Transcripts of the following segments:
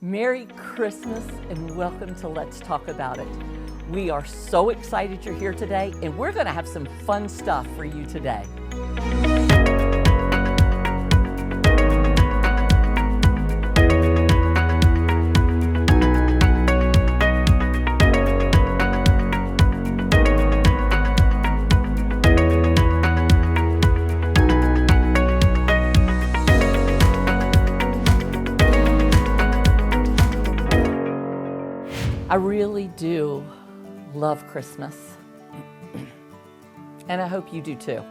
Merry Christmas and welcome to Let's Talk About It. We are so excited you're here today, and we're going to have some fun stuff for you today. I really do love Christmas, and I hope you do too.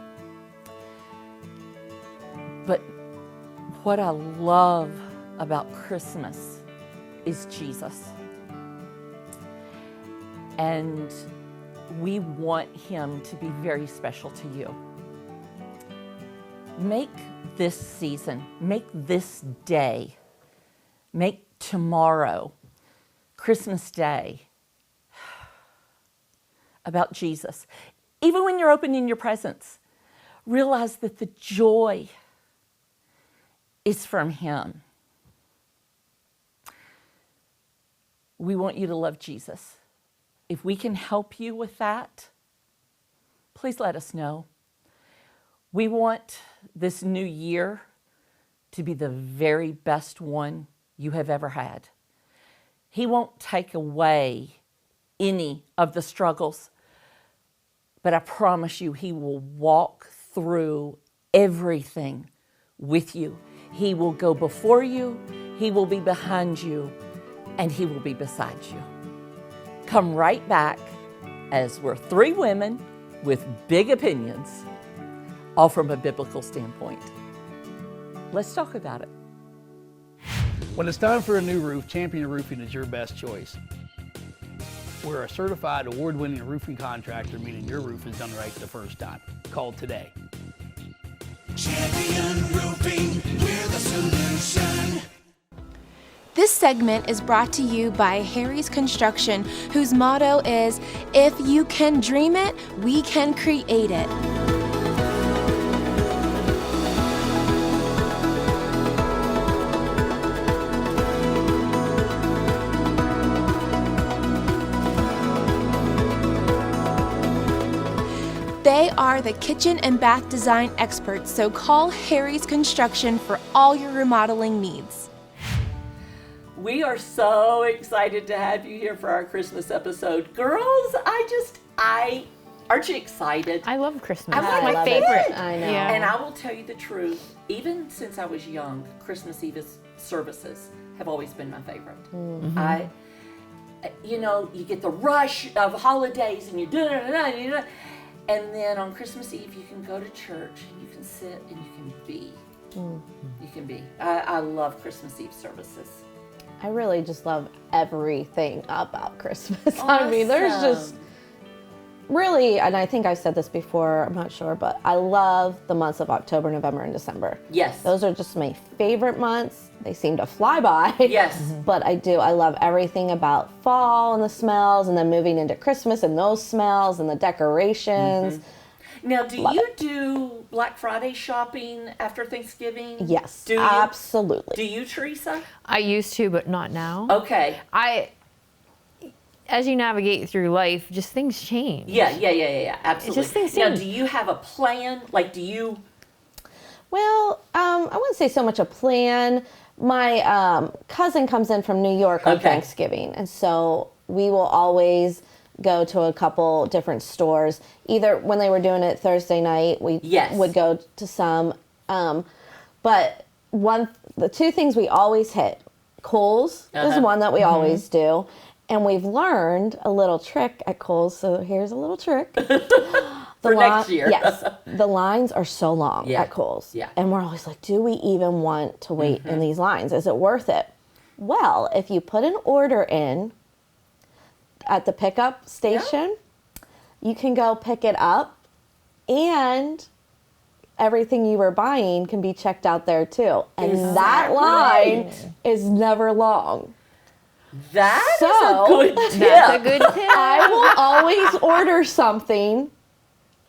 But what I love about Christmas is Jesus. And we want him to be very special to you. Make this season, make this day, make tomorrow, Christmas Day, about Jesus. Even when you're opening your presents, realize that the joy is from him. We want you to love Jesus. If we can help you with that, please let us know. We want this new year to be the very best one you have ever had. He won't take away any of the struggles, but I promise you, he will walk through everything with you. He will go before you, he will be behind you, and he will be beside you. Come right back as we're three women with big opinions, all from a biblical standpoint. Let's talk about it. When it's time for a new roof, Champion Roofing is your best choice. We're a certified award-winning roofing contractor, meaning your roof is done right the first time. Call today. Champion Roofing, we're the solution. This segment is brought to you by Harry's Construction, whose motto is, if you can dream it, we can create it. They are the kitchen and bath design experts, so call Harry's Construction for all your remodeling needs. We are so excited to have you here for our Christmas episode. Girls, aren't you excited? I love Christmas. I It's my love favorite. it. I know. Yeah. And I will tell you the truth, even since I was young, Christmas Eve services have always been my favorite. Mm-hmm. You get the rush of holidays and and then on Christmas Eve, you can go to church and you can sit and you can be. You can be. I love Christmas Eve services. I really just love everything about Christmas. I mean, there's just really, and I think I've said this before, I'm not sure, but I love the months of October, November, and December. Yes. Those are just my favorite months. They seem to fly by. Yes. But I love everything about fall and the smells, and then moving into Christmas and those smells and the decorations. Now, do you do Black Friday shopping after Thanksgiving? Yes, do you? Absolutely. Do you, Teresa? I used to, but not now. Okay. As you navigate through life, just things change. Yeah, absolutely. Just things now, change. do you have a plan? Like, do you? Well, I wouldn't say so much a plan. My cousin comes in from New York on Thanksgiving, and so we will always go to a couple different stores. Either when they were doing it Thursday night, we would go to some. But the two things we always hit, Kohl's is one that we always do. And we've learned a little trick at Kohl's, so here's a little trick. For next year. Yes. The lines are so long at Kohl's. Yeah. And we're always like, do we even want to wait in these lines? Is it worth it? Well, if you put an order in at the pickup station, you can go pick it up, and everything you were buying can be checked out there too. And that line is never long. That is a good tip. That's a good tip. I will always order something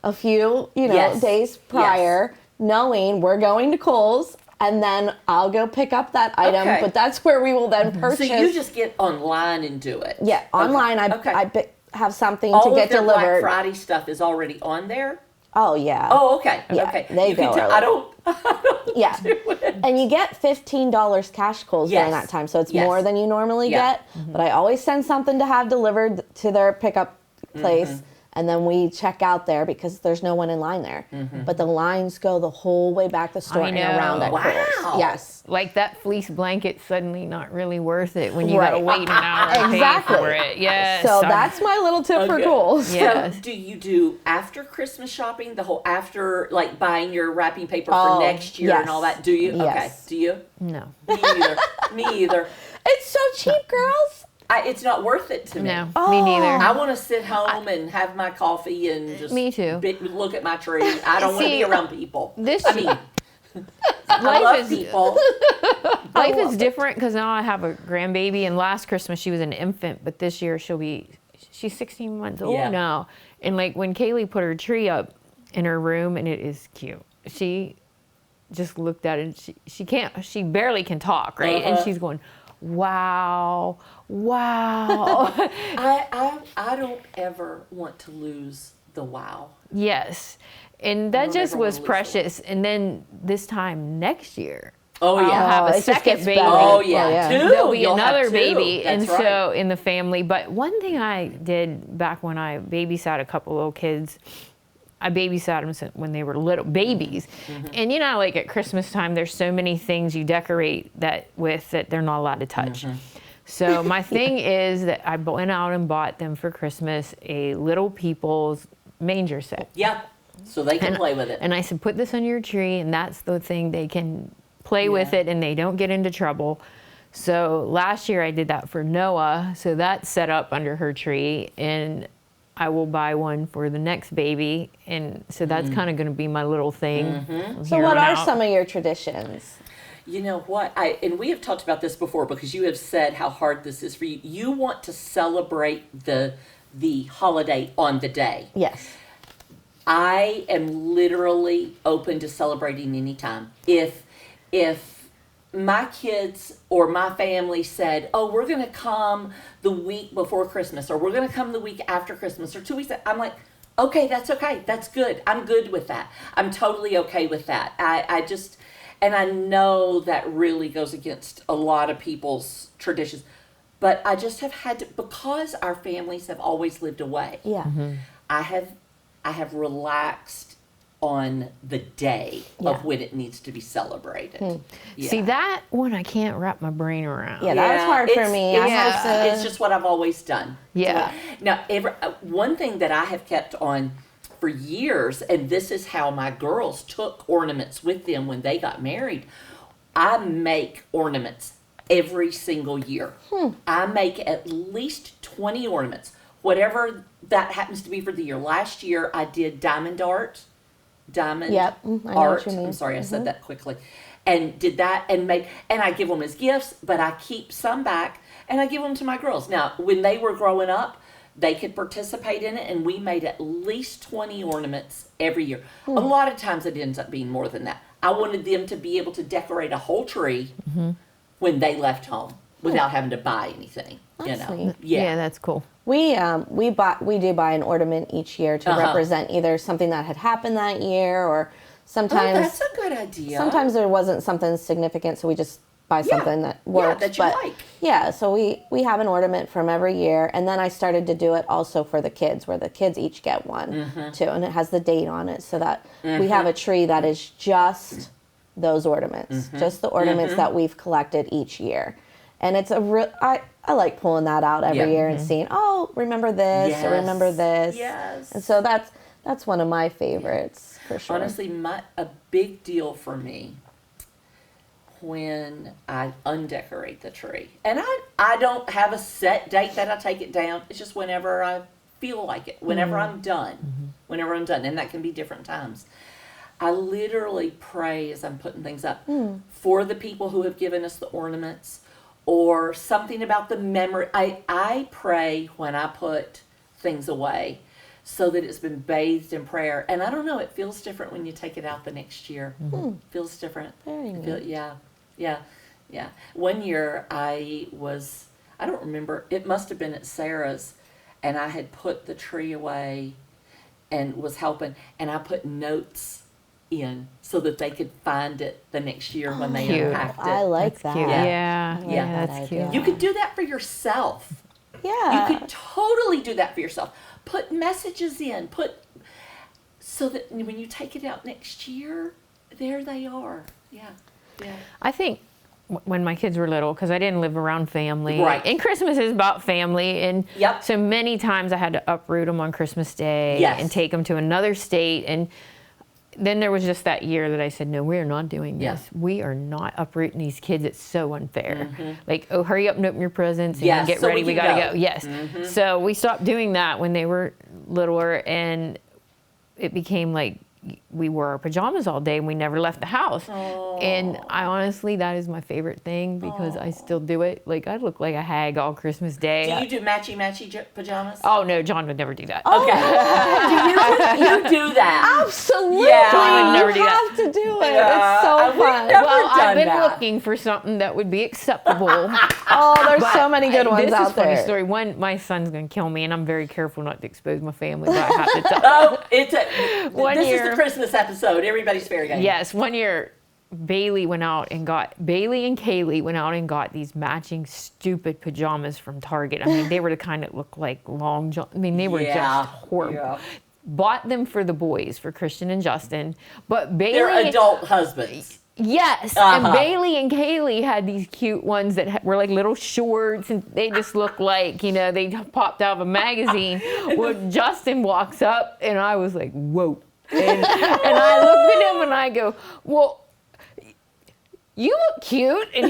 a few, days prior, knowing we're going to Kohl's. and then I'll go pick up that item. Okay. But that's where we will then So purchase. you just get online and do it. Yeah, online. Okay. Have something All to get of their delivered. Black Friday stuff is already on there. Oh yeah. Oh, okay. Yeah, Okay. they You can go tell- early. I don't Yeah. do it. And you get $15 cash calls during Yes. that time, so it's Yes. more than you normally Yeah. get. But I always send something to have delivered to their pickup place, and then we check out there because there's no one in line there. But the lines go the whole way back the store I and around know. at Wow. Kohl's. Yes. Like that fleece blanket suddenly not really worth it when you gotta Right. wait an hour to Exactly. pay for it. Yes. So I'm- that's my little tip for Okay. Kohl's. Yeah. So do you do after Christmas shopping, the whole after, like buying your wrapping paper Oh, for next year and yes. all that? Do you? Okay. Yes. Do you? no. Me either. Me either. It's so cheap, girls. It's not worth it to me. No. Oh. Me neither. I want to sit home and have my coffee and just Me too. Look at my tree. I don't want to See, be around people. this- I mean, I love people. Life is different because now I have a grandbaby, and last Christmas she was an infant, but this year she's 16 months old Yeah. now. And like when Kaylee put her tree up in her room, and it is cute, she just looked at it and she barely can talk, right? And she's going, wow, wow. I don't ever want to lose the wow. Yes. And that don't just ever wanna was lose the precious. And then this time next year, Oh I'll yeah. have it a just second gets baby. better. Oh yeah. Oh, yeah. Two. There'll be You'll have another two. baby, That's and right. so in the family. But one thing I did back when I babysat a couple little kids, I babysat them when they were little babies, Mm-hmm. and you know, like at Christmas time, there's so many things you decorate that they're not allowed to touch. Mm-hmm. So my thing is that I went out and bought them for Christmas a Little People's manger set. Yeah. So they can play with it. And I said, put this on your tree, and that's the thing they can play with Yeah. it, and they don't get into trouble. So last year I did that for Noah, so that's set up under her tree, and I will buy one for the next baby, and so that's kind of going to be my little thing. Mm-hmm. So here what on are out. some of your traditions? You know what? And we have talked about this before because you have said how hard this is for you. You want to celebrate the holiday on the day. Yes. I am literally open to celebrating anytime. If my kids or my family said, "Oh, we're going to come the week before Christmas, or we're going to come the week after Christmas, or 2 weeks," I'm like, "Okay, that's okay. That's good. I'm good with that. I'm totally okay with that." And I know that really goes against a lot of people's traditions, but I just have had to, because our families have always lived away. Yeah. I have relaxed on the day Yeah. of when it needs to be celebrated. Yeah. See, that one I can't wrap my brain around. Yeah, that was hard for it's- me. It's, I have to. it's just what I've always done. Yeah. Now, one thing that I have kept on for years, and this is how my girls took ornaments with them when they got married. I make ornaments every single year. I make at least 20 ornaments, whatever that happens to be for the year. Last year, I did diamond art. Diamond Yep, I know what art. you mean. I'm sorry, I said that quickly. And did that and I give them as gifts, but I keep some back and I give them to my girls. Now, when they were growing up, they could participate in it, and we made at least 20 ornaments every year. A lot of times it ends up being more than that. I wanted them to be able to decorate a whole tree when they left home without having to buy anything. That's sweet. Yeah, that's cool. We do buy an ornament each year to represent either something that had happened that year, or Oh, sometimes that's a good idea. sometimes there wasn't something significant, so we just buy something that works. that you like. Yeah, so we have an ornament from every year, and then I started to do it also for the kids, where the kids each get one too, and it has the date on it, so that we have a tree that is just those ornaments, just the ornaments that we've collected each year. And it's I like pulling that out every year and seeing, oh, remember this or remember this. Yes. And so that's one of my favorites for sure. Honestly, a big deal for me when I undecorate the tree. And I don't have a set date that I take it down. It's just whenever I feel like it, whenever I'm done. Whenever I'm done. And that can be different times. I literally pray as I'm putting things up for the people who have given us the ornaments, or something about the memory. I pray when I put things away so that it's been bathed in prayer. And I don't know, it feels different when you take it out the next year. Feels different. Very neat. Yeah. One year I don't remember, it must have been at Sarah's, and I had put the tree away and was helping, and I put notes in so that they could find it the next year when they Cute. unpacked it. I like that. Cute. Yeah, Yeah. that's that cute. idea. You could do that for yourself. Yeah. You could totally do that for yourself. Put messages in, so that when you take it out next year, there they are. Yeah. I think when my kids were little, because I didn't live around family. Right. And Christmas is about family. And Yep. so many times I had to uproot them on Christmas Day Yes. and take them to another state. And then there was just that year that I said, no, we're not doing this. Yeah. We are not uprooting these kids. It's so unfair. Like, oh, hurry up and open your presents and Yes, get so ready. we We can got to go. go. Yes. So we stopped doing that when they were littler. And it became like we wore our pajamas all day and we never left the house. And I honestly, that is my favorite thing because I still do it. Like, I look like a hag all Christmas Day. Do you do matchy pajamas? Oh, no, John would never do that. Okay. You do that. Absolutely. Yeah. I would never do you that. have to do it. Yeah, It's so we've fun. never- Well, I've done been that. looking for something that would be acceptable. Oh, there's But so many good ones this out is a funny there. story. One, my son's going to kill me, and I'm very careful not to expose my family, but I have to tell Oh, this is year- the Christmas episode. Everybody's fair game. Yes, one year Bailey and Kaylee went out and got these matching stupid pajamas from Target. I mean, they were the kind that looked like long john. I mean, they were just horrible. Yeah. Bought them for the boys, for Christian and Justin, but Bailey. They're adult husbands. Yes, and Bailey and Kaylee had these cute ones that were like little shorts, and they just looked like, they popped out of a magazine. Well, Justin walks up, and I was like, whoa. And I looked at him, and I go, well, you look cute. And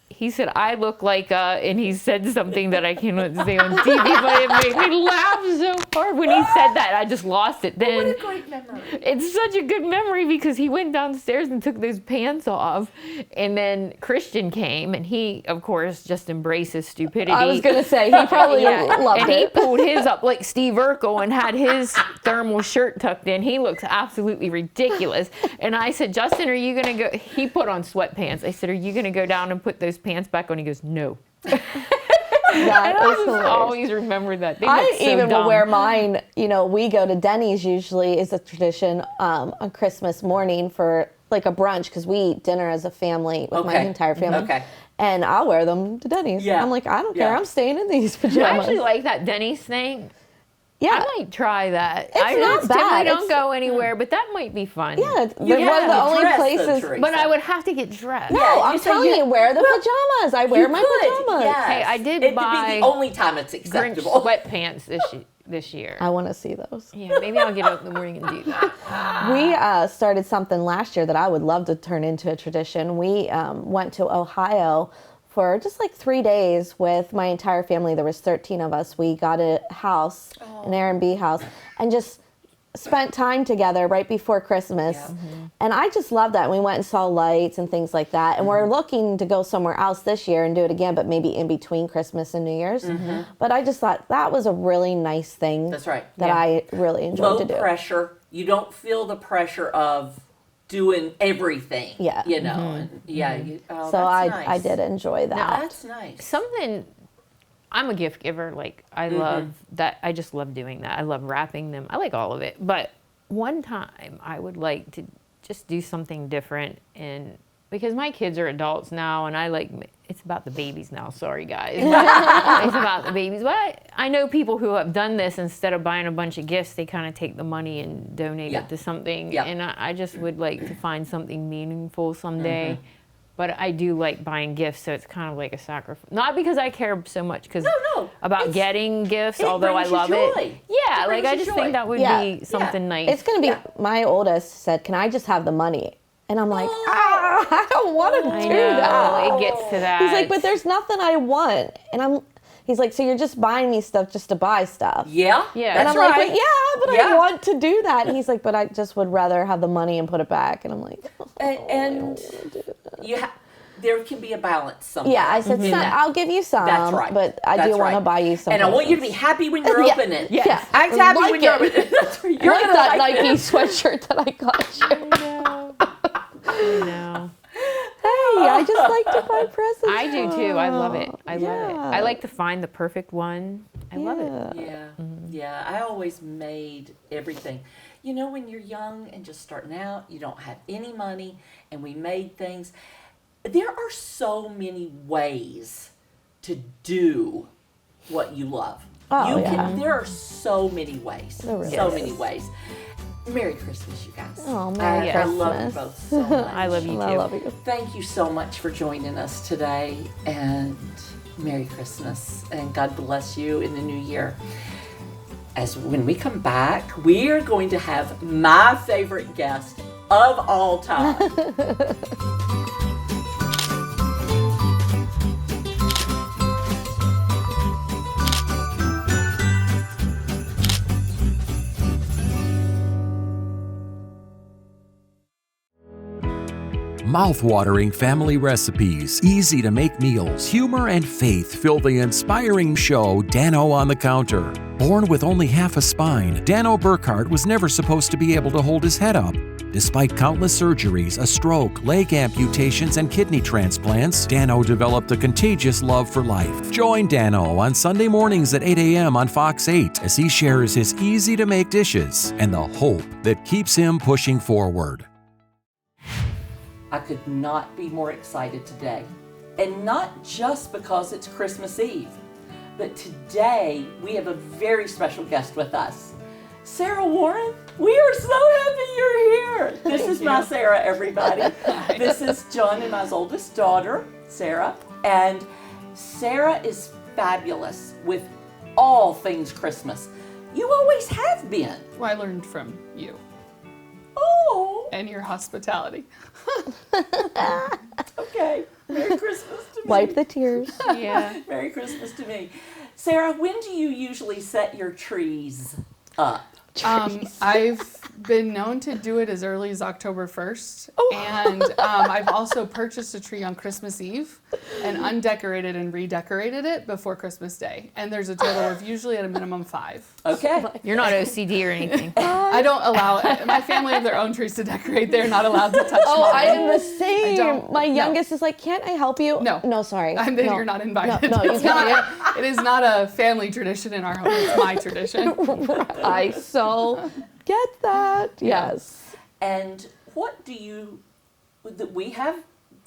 he said, I look like, and he said something that I cannot say on TV, but it made me laugh so hard when he said that. I just lost it then. What a great memory. It's such a good memory because he went downstairs and took those pants off. And then Christian came, and he, of course, just embraces stupidity. I was going to say, he probably loved and he it. pulled his up like Steve Urkel and had his thermal shirt tucked in. He looks absolutely ridiculous. And I said, Justin, are you going to go? He put on sweatpants. I said, are you going to go down and put those pants back on? He goes, no. That And I is just hilarious. always remember that. They I look so even dumb. will wear mine. We go to Denny's usually is a tradition on Christmas morning for like a brunch because we eat dinner as a family with my Okay. entire family. Okay. And I'll wear them to Denny's. Yeah. I'm like, I don't care. Yeah. I'm staying in these I pajamas. actually like that Denny's thing. yeah. I might try that. It's I not typically bad. don't It's- go anywhere, but that might be fun. Yeah, You they're one have of the to only dress, though, places. Teresa. But I would have to get dressed. No, Yeah, I'm you say telling you, wear the pajamas. I wear You my could, pajamas. yes. Hey, I did It'd buy be the only time it's Grinch acceptable. sweatpants this year. I want to see those. Yeah, maybe I'll get up in the morning and do that. We started something last year that I would love to turn into a tradition. We went to Ohio for just like 3 days with my entire family. There was 13 of us. We got a house, an Airbnb house, and just spent time together right before Christmas. Yeah. And I just love that. We went and saw lights and things like that. And we're looking to go somewhere else this year and do it again, but maybe in between Christmas and New Year's. But I just thought that was a really nice thing. That's right. That Yeah. I really enjoyed Low to do. pressure. You don't feel the pressure of doing everything. Yeah. And So that's I nice. did enjoy that. No, that's nice. Something, I'm a gift giver. Like, I love that. I just love doing that. I love wrapping them. I like all of it. But one time I would like to just do something different. And because my kids are adults now, and it's about the babies now. Sorry, guys. It's about the babies. But I know people who have done this. Instead of buying a bunch of gifts, they kind of take the money and donate Yeah. it to something. Yeah. And I just would like to find something meaningful someday. But I do like buying gifts, so it's kind of like a sacrifice. Not because I care so much about It's- getting gifts, it although I brings you love joy. it. Yeah, It like brings I you just joy. think that would Yeah. be something nice. It's going to be, Yeah. my oldest said, can I just have the money? And I'm like, I don't want to I do know, that. it gets to that. He's like, but there's nothing I want. And he's like, so you're just buying me stuff just to buy stuff. Yeah. Yeah. And That's I'm like, right. but yeah, but Yeah. I want to do that. And he's like, but I just would rather have the money and put it back. And I'm like, And you there can be a balance somewhere. Yeah, I said, in that. I'll give you some, That's right. but I That's do want to right. buy you some. And I want you to be presents. happy when you're Yeah. opening it. Yeah. Act happy Like when you're it. opening it. That's right. You're Like gonna that like Nike this. sweatshirt that I got you. I know. Hey, I just like to buy presents. I do too. I love it. I love it. Yeah. I like to find the perfect one. I love it. Yeah, yeah. I always made everything. You know, when you're young and just starting out, you don't have any money, and we made things. There are so many ways to do what you love. Oh, you yeah. can. There are so many ways. There really so is. many ways. Merry Christmas, you guys. Oh, Merry I love you Christmas. both so much. I love you too. I love you. Thank you so much for joining us today, and Merry Christmas, and God bless you in the new year. As when we come back, we are going to have my favorite guest of all time. Mouth-watering family recipes, easy-to-make meals, humor and faith fill the inspiring show Dano on the Counter. Born with only half a spine, Dano Burkhart was never supposed to be able to hold his head up. Despite countless surgeries, a stroke, leg amputations, and kidney transplants, Dano developed a contagious love for life. Join Dano on Sunday mornings at 8 a.m. on Fox 8 as he shares his easy-to-make dishes and the hope that keeps him pushing forward. I could not be more excited today. And not just because it's Christmas Eve, but today we have a very special guest with us. Sarah Warren, we are so happy you're here. This is my Sarah, everybody. This is John and I's oldest daughter, Sarah. And Sarah is fabulous with all things Christmas. You always have been. Well, I learned from you Oh, and your hospitality. okay. Merry Christmas to me. Wipe the tears. Yeah. Merry Christmas to me. Sarah, when do you usually set your trees up? I've been known to do it as early as October 1st. And I've also purchased a tree on Christmas Eve and undecorated and redecorated it before Christmas Day. And there's a total of usually at a minimum 5. Okay. You're not OCD or anything. I don't allow my family have their own trees to decorate. They're not allowed to touch Oh, mine. I am the same. don't- My no. youngest is like, can't I help you? No. No, sorry. And then you're not invited. No, you It's not can't. it is not a family tradition in our home. It's my tradition. I so get that. Yes. And what do you, we have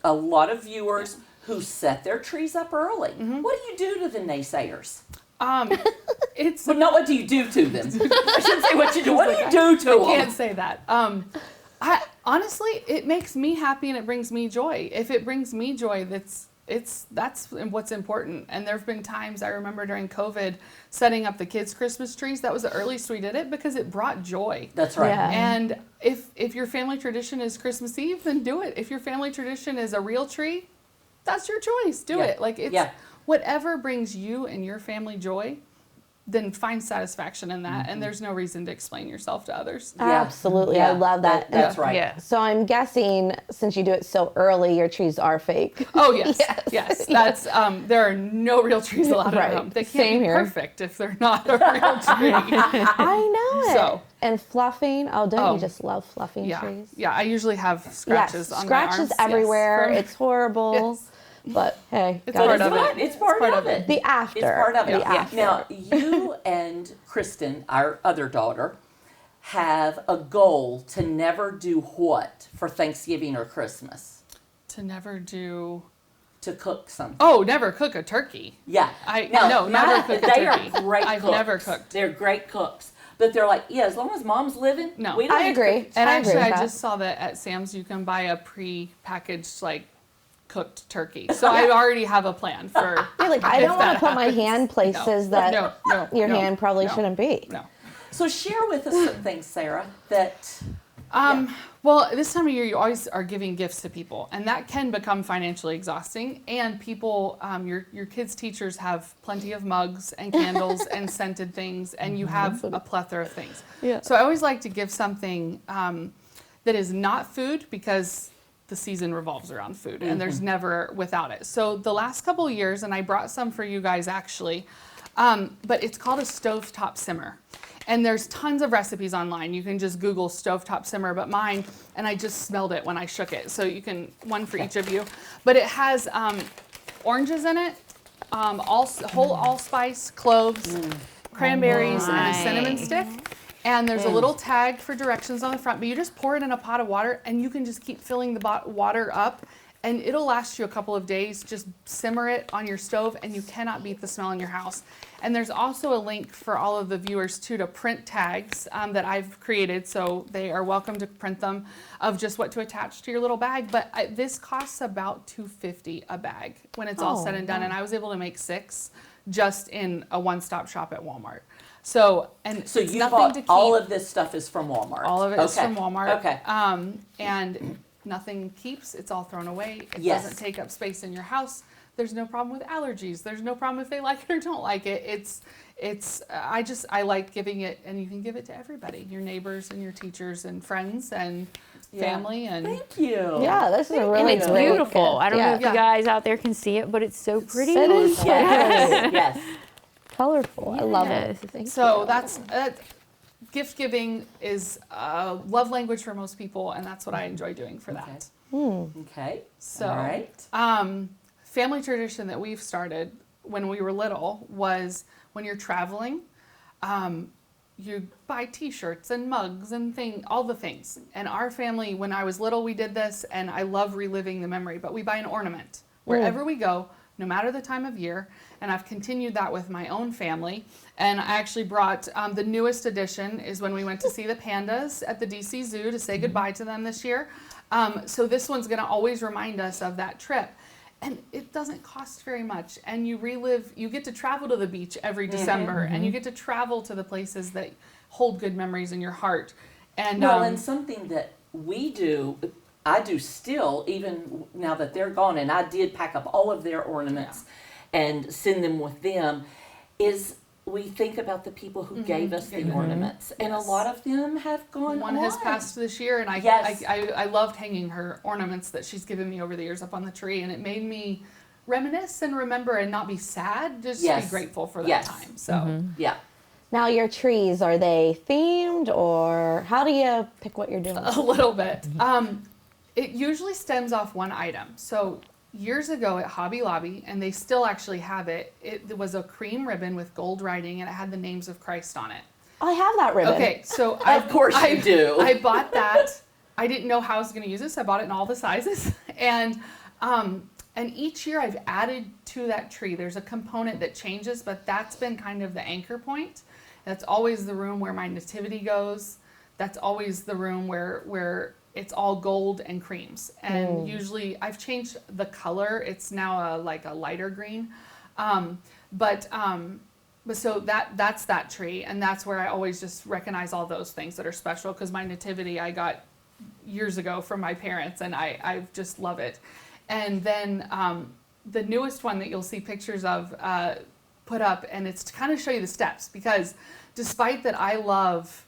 a lot of viewers who set their trees up early. What do you do to the naysayers? It's Well, not what do you do to them. I shouldn't say what you do. What do you do to them? can't say that. I honestly, it makes me happy and it brings me joy. If it brings me joy, that's what's important. And there have been times I remember during COVID setting up the kids' Christmas trees. That was the earliest we did it because it brought joy. That's right. Yeah. And if your family tradition is Christmas Eve, then do it. If your family tradition is a real tree, that's your choice. Do Yeah. it. Like it's Yeah. whatever brings you and your family joy, then find satisfaction in that. And there's no reason to explain yourself to others. Yeah. Absolutely. Yeah. I love that. That's right. Yeah. So I'm guessing since you do it so early, your trees are fake. Oh yes, Yes. yes. That's there are no real trees allowed in Right. our home. They can't Same be here. perfect if they're not a real tree. I know it. So- And fluffing. Oh, don't Oh. you just love fluffing Yeah, trees? yeah. I usually have scratches on my arms. Scratches Yes. everywhere. For- It's horrible. Yes. But hey, It's gotta part do of it. it. It's part of it. The after. It's part of it. The after. Now, you and Kristen, our other daughter, have a goal to never do what for Thanksgiving or Christmas? To never do. To cook something. Oh, never cook a turkey. Yeah. No, never cook a They turkey. are great I've cooks. never cooked. They're great cooks. But they're like, yeah, as long as mom's living, No. we don't I need to agree. cook. And I agree actually, with I that. just saw that at Sam's you can buy a pre-packaged like cooked turkey. So I already have a plan for. You're like, I if don't want that to put my happens. hand places No, that no, your no, hand probably no, shouldn't be. No. So share with us some things, Sarah, that Well, this time of year, you always are giving gifts to people, and that can become financially exhausting. And people, your kids' teachers have plenty of mugs and candles and scented things, and you have a plethora of things. Yeah. So I always like to give something that is not food because the season revolves around food, and there's never without it. So the last couple of years, and I brought some for you guys actually, but it's called a stovetop simmer. And there's tons of recipes online. You can just Google stovetop simmer, but mine, and I just smelled it when I shook it. So you can, one for each of you. But it has oranges in it, whole allspice, cloves, cranberries, and a cinnamon stick. And there's a little tag for directions on the front, but you just pour it in a pot of water and you can just keep filling the water up and it'll last you a couple of days. Just simmer it on your stove and you cannot beat the smell in your house. And there's also a link for all of the viewers too to print tags that I've created, so they are welcome to print them, of just what to attach to your little bag. But this costs about $2.50 a bag when it's all said and done, and I was able to make 6 just in a one-stop shop at Walmart. So you bought all of this stuff is from Walmart. All of it is from Walmart. Okay. And nothing keeps. It's all thrown away. It Yes. doesn't take up space in your house. There's no problem with allergies. There's no problem if they like it or don't like it. I like giving it, and you can give it to everybody, your neighbors and your teachers and friends and family. And Thank you. Yeah, this is a And really it's great beautiful. gift. I don't know if Yeah. you guys out there can see it, but it's so pretty. It is Yes. Yes. colorful. I love it. Yes. Thank so you. that's gift giving is a love language for most people, and that's what I enjoy doing for that. Okay. So, all right. Family tradition that we've started when we were little was when you're traveling, you buy T-shirts and mugs and all the things. And our family, when I was little, we did this, and I love reliving the memory. But we buy an ornament wherever we go, no matter the time of year. And I've continued that with my own family. And I actually brought the newest edition is when we went to see the pandas at the DC Zoo to say goodbye to them this year. So this one's going to always remind us of that trip. And it doesn't cost very much. And you get to travel to the beach every December, and you get to travel to the places that hold good memories in your heart. And and something that I do still, even now that they're gone, and I did pack up all of their ornaments and send them with them, is we think about the people who gave us the ornaments. And a lot of them have gone one has passed this year, and I loved hanging her ornaments that she's given me over the years up on the tree, and it made me reminisce and remember and not be sad, just be grateful for that time. So Yeah. Now your trees, are they themed, or how do you pick what you're doing? a little bit. It usually stems off one item. So years ago at Hobby Lobby, and they still actually have it, it was a cream ribbon with gold writing, and it had the names of Christ on it. I have that ribbon. Okay, so Of course you do. I bought that. I didn't know how I was going to use this. I bought it in all the sizes, and each year I've added to that tree. There's a component that changes, but that's been kind of the anchor point. That's always the room where my nativity goes. That's always the room where it's all gold and creams. And usually I've changed the color. It's now like a lighter green. But so that's that tree, and that's where I always just recognize all those things that are special, because my nativity I got years ago from my parents, and I just love it. And then the newest one that you'll see pictures of put up, and it's to kind of show you the steps, because despite that I love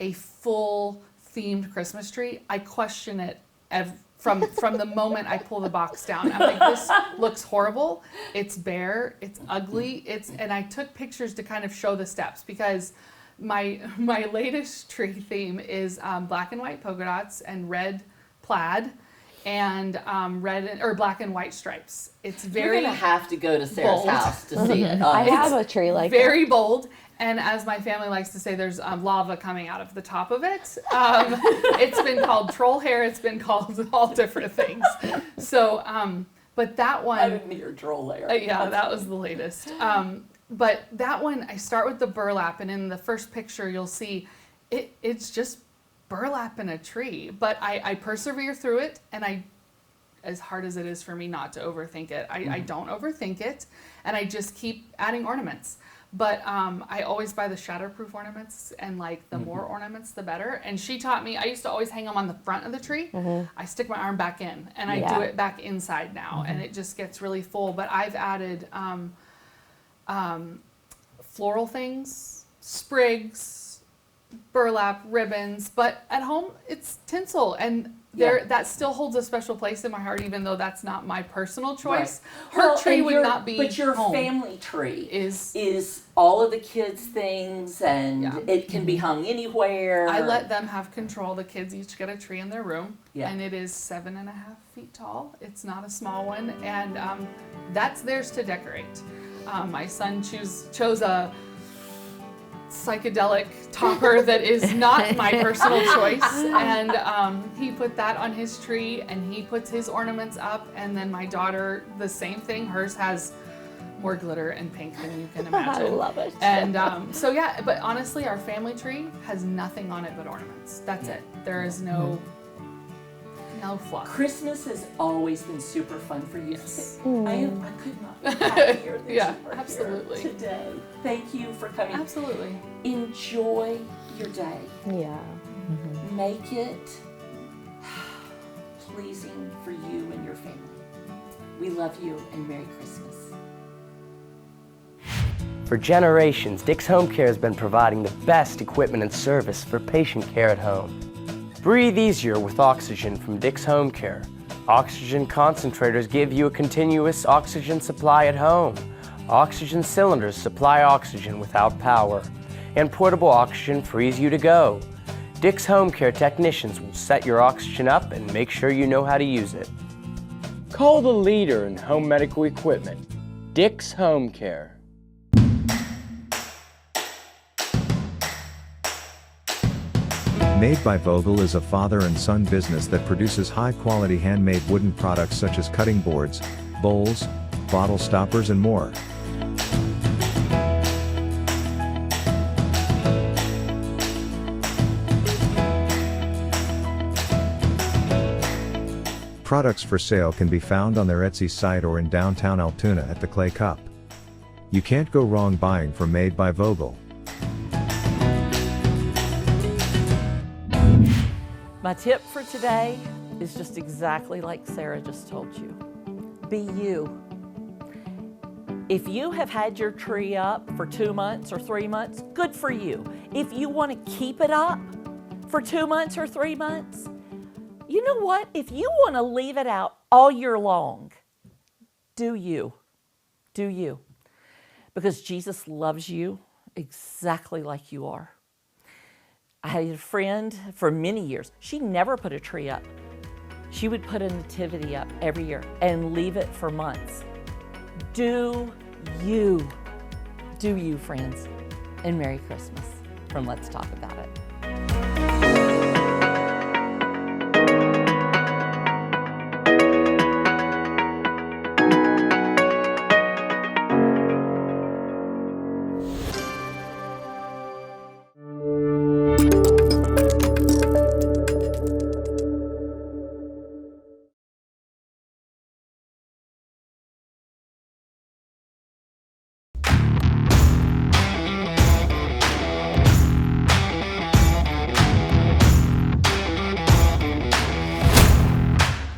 a full themed Christmas tree, I question it from the moment I pull the box down. I'm like, this looks horrible. It's bare. It's ugly. And I took pictures to kind of show the steps, because my latest tree theme is black and white polka dots and red plaid and black and white stripes. It's very You're going to have to go to Sarah's bold. house to see it. I have a tree like very bold. And as my family likes to say, there's lava coming out of the top of it. It's been called troll hair. It's been called all different things. So, but that one, I didn't hear troll layer. yeah, that was the latest. But that one, I start with the burlap, and in the first picture, you'll see it's just burlap in a tree. But I persevere through it, and as hard as it is for me not to overthink it, I don't overthink it, and I just keep adding ornaments. But I always buy the shatterproof ornaments, and like the more ornaments, the better. And she taught me, I used to always hang them on the front of the tree. I stick my arm back in, and I do it back inside now, and it just gets really full. But I've added floral things, sprigs, burlap, ribbons. But at home, it's tinsel. And that still holds a special place in my heart, even though that's not my personal choice. Her Well, tree and would not be But your home. family tree is all of the kids' things, and Yeah. it can be hung anywhere. I let them have control. The kids each get a tree in their room, Yeah. and it is 7.5 feet tall. It's not a small one, and that's theirs to decorate. My son chose a psychedelic topper that is not my personal choice, and he put that on his tree, and he puts his ornaments up. And then my daughter, the same thing. Hers has more glitter and pink than you can imagine. I love it. And so yeah, but honestly, our family tree has nothing on it but ornaments. That's it. There is no fluff. Christmas has always been super fun for you. Yes. I could not be happier that Yeah, you are absolutely. here today. Thank you for coming. Absolutely. Enjoy your day. Yeah. Make it pleasing for you and your family. We love you, and Merry Christmas. For generations, Dick's Home Care has been providing the best equipment and service for patient care at home. Breathe easier with oxygen from Dick's Home Care. Oxygen concentrators give you a continuous oxygen supply at home. Oxygen cylinders supply oxygen without power. And portable oxygen frees you to go. Dick's Home Care technicians will set your oxygen up and make sure you know how to use it. Call the leader in home medical equipment, Dick's Home Care. Made by Vogel is a father and son business that produces high-quality handmade wooden products such as cutting boards, bowls, bottle stoppers, and more. Products for sale can be found on their Etsy site or in downtown Altoona at the Clay Cup. You can't go wrong buying from Made by Vogel. My tip for today is just exactly like Sarah just told you. Be you. If you have had your tree up for 2 months or 3 months, good for you. If you want to keep it up for 2 months or 3 months, you know what? If you want to leave it out all year long, do you. Do you. Because Jesus loves you exactly like you are. I had a friend for many years. She never put a tree up. She would put a nativity up every year and leave it for months. Do you. Do you, friends. And Merry Christmas from Let's Talk About It.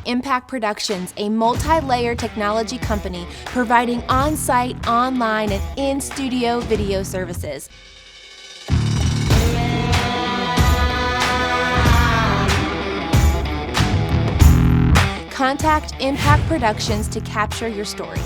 Impact Productions, a multi-layer technology company providing on-site, online, and in-studio video services. Contact Impact Productions to capture your story.